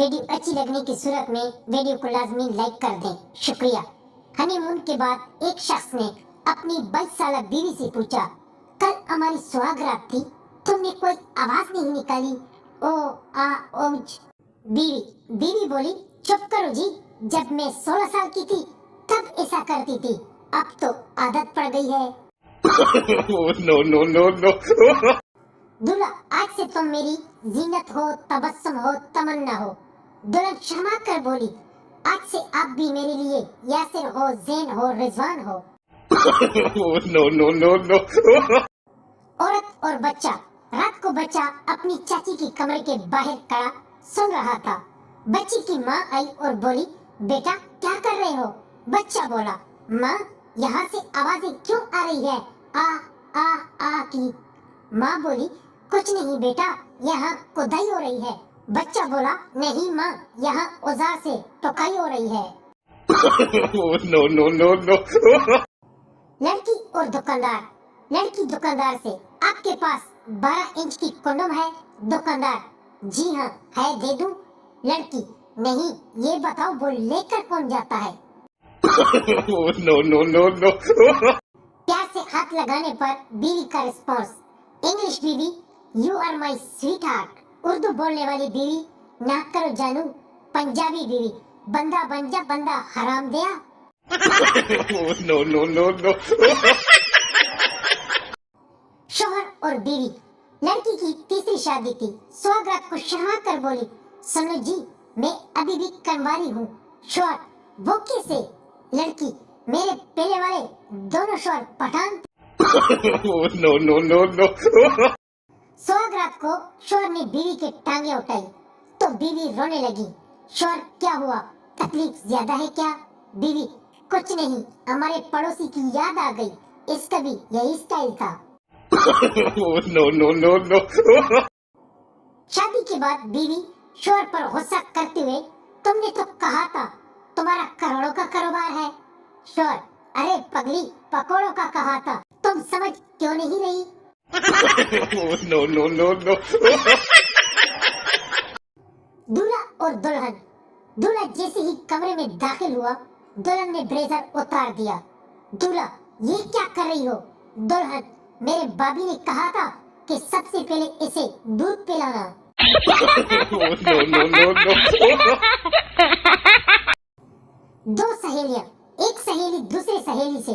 Video अच्छी लगने की सूरत में वीडियो को लाजमी लाइक कर दें, शुक्रिया। हनीमून के बाद एक शख्स ने अपनी 22 साल बीवी से पूछा, कल हमारी सुहागरात थी, तुमने कोई आवाज नहीं निकाली। ओज। बीवी बोली, चुप करो जी, जब मैं 16 साल की थी तब ऐसा करती थी, अब तो आदत पड़ गई है। No. दूल्हा, आज से तुम मेरी जीनत हो, तबस्सुम हो, तमन्ना हो। दुल्हन शर्मा कर बोली, आज से आप भी मेरे लिए यासिर हो, ज़ैन हो, रिजवान हो। No. औरत और बच्चा। रात को बच्चा अपनी चाची की कमरे के बाहर खड़ा सुन रहा था। बच्ची की माँ आई और बोली, बेटा क्या कर रहे हो? बच्चा बोला, माँ यहाँ से आवाजें क्यों आ रही है? आ की। माँ बोली, कुछ नहीं बेटा, यहाँ खुदाई हो रही है। बच्चा बोला, नहीं माँ, यहाँ औजार से टोकाई हो रही है। No. लड़की और दुकानदार। लड़की दुकानदार से, आपके पास 12 इंच की कंडोम है? दुकानदार, जी हाँ है, दे दूं? लड़की, नहीं, ये बताओ वो लेकर कौन जाता है? No. प्यार से हाथ लगाने पर बीवी का रिस्पॉन्स। इंग्लिश बीवी, you are my sweetheart. Urdu बोलने वाली बीवी, ना करो जानू। पंजाबी बीवी, बंदा बन जा बंदा, हराम दिया। No. शोहर और बीवी। लड़की की तीसरी शादी थी। सुहागरात को शर्मा कर बोली, सुनो जी, मैं अभी भी कंवारी हूँ। शोहर, वो कैसे? लड़की, मेरे पहले वाले दोनों शोहर पठान थे। No. सुहागरात को शोहर ने बीवी के टांगे उठाई तो बीवी रोने लगी। शोहर, क्या हुआ, तकलीफ ज्यादा है क्या? बीवी, कुछ नहीं, हमारे पड़ोसी की याद आ गई, इसका भी यही स्टाइल था। No. शादी के बाद बीवी शोहर पर गुस्सा करते हुए, तुमने तो कहा था तुम्हारा करोड़ों का कारोबार है। शोहर, अरे पगली, पकोड़ों का कहा था, तुम समझ क्यों नहीं रही? No. दूल्हा और दुल्हन। दूल्हा जैसे ही कमरे में दाखिल हुआ, दुल्हन ने ब्लेजर उतार दिया। दूल्हा, ये क्या कर रही हो? दुल्हन, मेरे बाबी ने कहा था कि सबसे पहले इसे दूध पिलाना। No. दो सहेलियां। एक सहेली दूसरी सहेली से,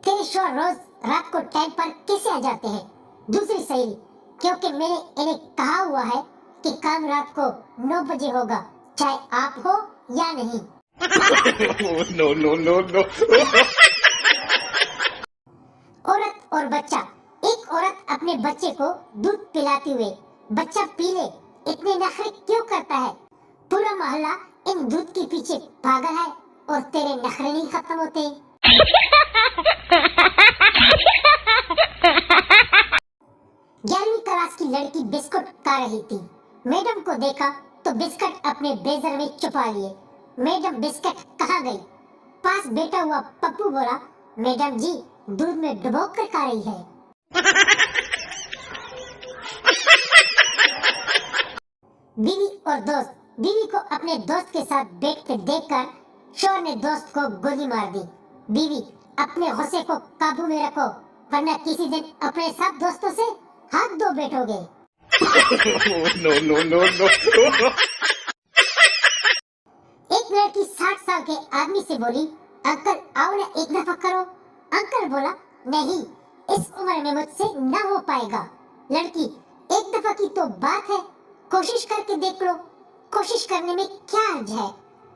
तेरे शोहर रोज रात को टाइम पर कैसे आ जाते हैं? दूसरी सहेली, क्योंकि मैंने इन्हें कहा हुआ है कि काम रात को 9 बजे होगा, चाहे आप हो या नहीं। No. औरत और बच्चा। एक औरत अपने बच्चे को दूध पिलाते हुए, बच्चा पी ले, इतने नखरे क्यों करता है? पूरा मोहल्ला इन दूध के पीछे पागल है और तेरे नखरे नहीं खत्म होते। 11वीं क्लास की लड़की बिस्कुट खा रही थी। मैडम को देखा तो बिस्कुट अपने ब्लेजर में छुपा लिए। मैडम, बिस्कुट कहाँ गई? पास बैठा हुआ पप्पू बोला, मैडम जी, दूध में डुबो कर खा रही है। बीवी और दोस्त। बीवी को अपने दोस्त के साथ बैठते देखकर शोहर ने दोस्त को गोली मार दी। बीवी, अपने गुस्से को काबू में रखो, वरना किसी दिन अपने सब दोस्तों से हाथ धो बैठोगे। No. एक लड़की 60 साल के आदमी से बोली, अंकल आओ ना एक दफा करो। अंकल बोला, नहीं, इस उम्र में मुझसे न हो पाएगा। लड़की, एक दफा की तो बात है, कोशिश करके देख लो। कोशिश करने में क्या हर्ज है,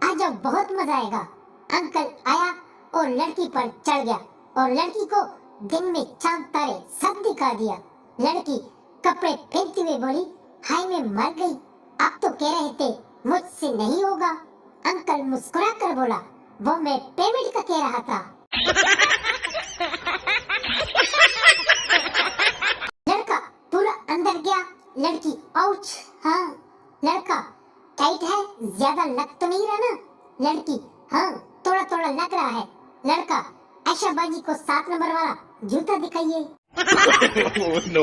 आ जाओ, बहुत मजा आएगा। अंकल आया और लड़की पर चढ़ गया और लड़की को दिन में चांद तारे सब दिखा दिया। लड़की कपड़े फेंकते हुए बोली, हाय मैं मर गई, आप तो कह रहे थे मुझसे नहीं होगा। अंकल मुस्कुरा कर बोला, वो मैं पेमेंट का कह रहा था। लड़का पूरा अंदर गया। लड़की, आउच। हाँ। लड़का, टाइट है, ज्यादा लग तो नहीं रहा ना? लड़की, हाँ थोड़ा थोड़ा लग रहा है। लड़का, आशा बाजी को 7 नंबर वाला जूता दिखाइए। No.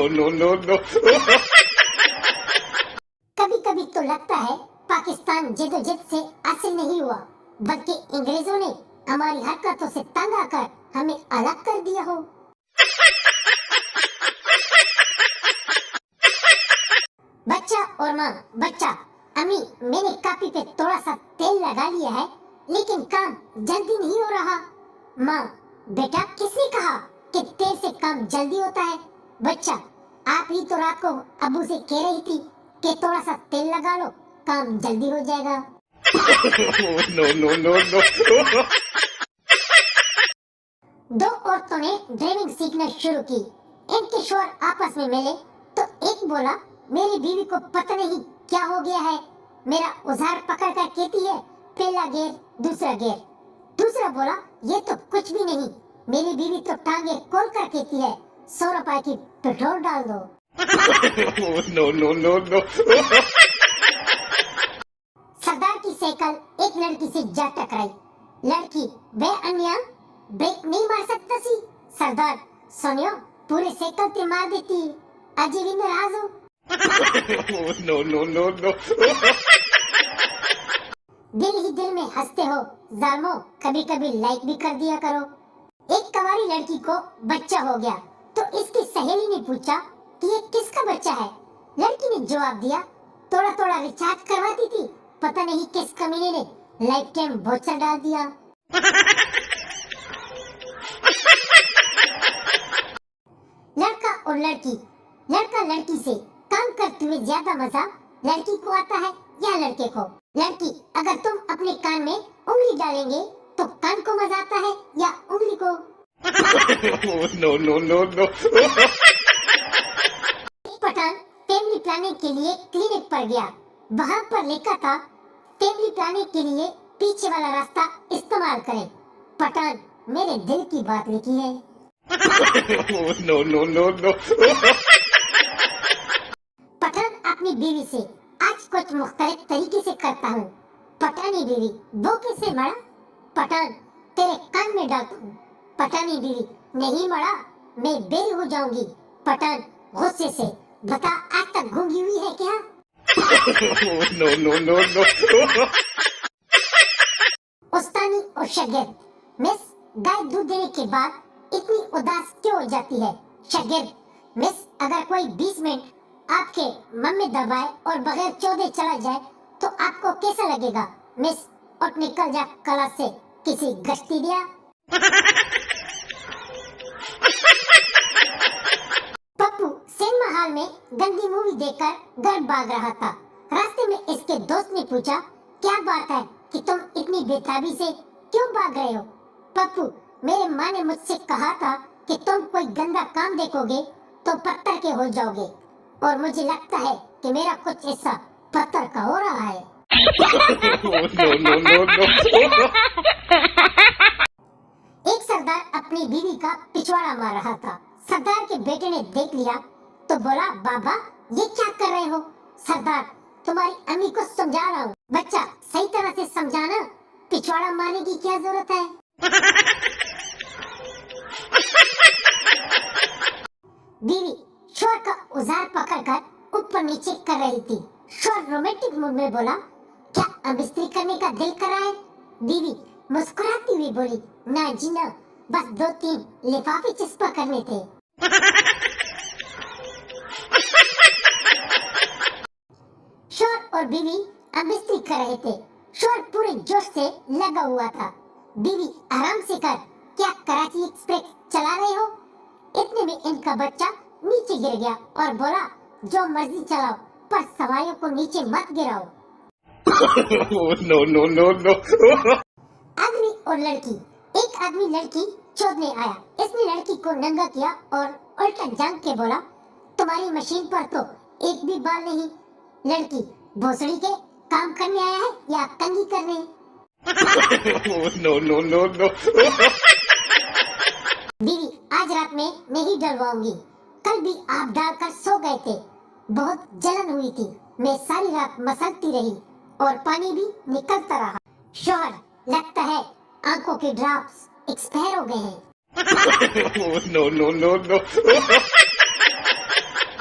कभी कभी तो लगता है पाकिस्तान जद्दोजहद से हासिल नहीं हुआ, बल्कि अंग्रेजों ने हमारी हरकतों से तंग आकर हमें अलग कर दिया हो। बच्चा और माँ, बच्चा, अम्मी मैंने कापी पे थोड़ा सा तेल लगा लिया है, लेकिन काम जल्दी नहीं हो रहा। माँ, बेटा किसने कहा कि तेल से काम जल्दी होता है? बच्चा, आप ही तो रात को अब्बू से कह रही थी कि थोड़ा सा तेल लगा लो, काम जल्दी हो जाएगा। no. दो औरतों ने ड्राइविंग सीखना शुरू की। इनके शौहर आपस में मिले तो एक बोला, मेरी बीवी को पता नहीं क्या हो गया है, मेरा औजार पकड़ कर कहती है पहला गियर दूसरा गियर। दूसरा बोला, ये तो कुछ भी नहीं, मेरी बीवी तो टांगे खोल कर कहती है 100 रुपए की पेट्रोल डाल दो। no. सरदार की साइकिल एक लड़की से जा टकराई। लड़की, बे अन्या ब्रेक नहीं मार सकता सी? सरदार, सोनियो पूरे साइकिल ते मार देती, अजी भी नाराज हो। no. दिल ही दिल में हंसते हो जालमो, कभी कभी लाइक भी कर दिया करो। एक कवारी लड़की को बच्चा हो गया तो इसकी सहेली ने पूछा कि ये किसका बच्चा है? लड़की ने जवाब दिया, थोड़ा थोड़ा रिचार्ज करवाती थी, पता नहीं किस कमीने ने लाइफ टाइम वाउचर डाल दिया। लड़का और लड़की, लड़का लड़की से काम करते हुए ज्यादा मजा लड़की को आता है या लड़के को? लड़की, अगर तुम अपने कान में उंगली डालेंगे तो कान को मजा आता है या उंगली को? no. पठान फैमिली प्लानिंग के लिए क्लिनिक पर गया। वहाँ पर लिखा था फैमिली प्लानिंग के लिए पीछे वाला रास्ता इस्तेमाल करें। पठान, मेरे दिल की बात लिखी है। no. पठान अपनी बीवी से, आज कुछ मुख्तलिफ तरीके से करता हूँ। पठानी बीवी, वो कैसे मरा? पठान, तेरे कान में डालता हूँ। पठानी बीवी, नहीं मरा, मैं बेरी हो जाऊंगी। पठान गुस्से से, बता आज तक गूंगी हुई है क्या? no. उस्तानी और शागिर्द, मिस गाय दूध देने के बाद इतनी उदास क्यों हो जाती है? शागिर्द, मिस अगर कोई 20 मिनट आपके मन में दबाए और बगैर चौधे चला जाए तो आपको कैसा लगेगा? मिस, और निकल जा क्लास से, किसी गश्ती दिया। पप्पू सिनेमा हॉल में गंदी मूवी देखकर घर भाग रहा था। रास्ते में इसके दोस्त ने पूछा, क्या बात है कि तुम इतनी बेताबी से क्यों भाग रहे हो? पप्पू, मेरे माँ ने मुझसे कहा था कि तुम कोई गंदा काम देखोगे तो पत्थर के हो जाओगे, और मुझे लगता है कि मेरा कुछ हिस्सा पत्थर का हो रहा है। no. एक सरदार अपनी बीवी का पिछवाड़ा मार रहा था। सरदार के बेटे ने देख लिया तो बोला, बाबा ये क्या कर रहे हो? सरदार, तुम्हारी अम्मी को समझा रहा हूँ। बच्चा, सही तरह से समझाना, पिछवाड़ा मारने की क्या जरूरत है? बीवी शौहर का औजार पकड़कर ऊपर नीचे कर रही थी। शौहर रोमांटिक मूड में बोला, क्या अब इस्त्री करने का दिल कर रहा है? बीवी मुस्कुराती हुई बोली, ना जी ना, बस 2-3 लिफाफे चिस्पा करने थे। शौहर और बीवी अब इस्त्री कर रहे थे। शौहर पूरे जोश से लगा हुआ था। बीवी, आराम से कर, क्या कराची एक्सप्रेस चला रहे हो? इतने में इनका बच्चा नीचे गिर गया और बोला, जो मर्जी चलाओ पर सवारियों को नीचे मत गिराओ। no. आदमी और लड़की, एक आदमी लड़की चोदने आया। इसने लड़की को नंगा किया और उल्टा जांग के बोला, तुम्हारी मशीन पर तो एक भी बाल नहीं। लड़की, भोसड़ी के काम करने आया है या कंघी करने? no. बीवी, आज रात में मैं ही डलवाऊंगी, कल भी आप डालकर सो गए थे, बहुत जलन हुई थी, मैं सारी रात मसलती रही और पानी भी निकलता रहा। शौहर, लगता है आंखों के ड्रॉप्स एक्सपायर हो गए हैं। no.